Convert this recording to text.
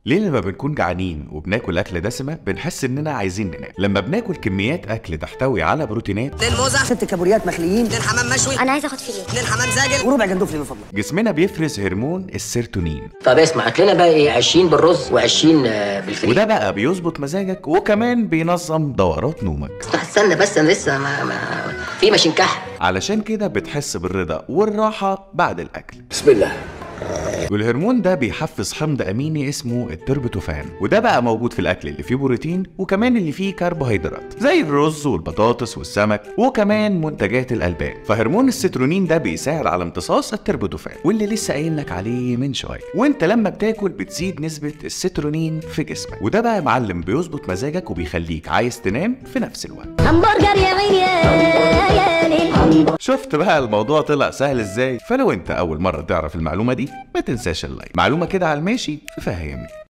ليه لما بنكون جعانين وبناكل اكل دسمه بنحس اننا عايزين ننام؟ لما بناكل كميات اكل تحتوي على بروتينات، 2 موزه، 6 كابوريات مخليين، 2 حمام مشوي، انا عايز اخد فيليه، 2 حمام زاجل، وربع جندوفلي من فضلك. جسمنا بيفرز هرمون السيروتونين، طب اسمع اكلنا بقى ايه؟ 20 بالرز و20 بالفريك، وده بقى بيظبط مزاجك وكمان بينظم دورات نومك. استنى بس انا لسه في ماشين كحل. علشان كده بتحس بالرضا والراحه بعد الاكل. بسم الله. والهرمون ده بيحفز حمض اميني اسمه التربتوفان، وده بقى موجود في الاكل اللي فيه بروتين وكمان اللي فيه كربوهيدرات زي الرز والبطاطس والسمك وكمان منتجات الالبان. فهرمون السيترونين ده بيساعد على امتصاص التربتوفان واللي لسه قايل لك عليه من شويه، وانت لما بتاكل بتزيد نسبه السيترونين في جسمك، وده بقى يا معلم بيظبط مزاجك وبيخليك عايز تنام في نفس الوقت. همبرجر يا عيني يا ليل. شفت بقى الموضوع طلع سهل ازاي؟ فلو انت اول مره تعرف المعلومه دي ما تنساش اللايك. معلومه كده على الماشي في فهمني.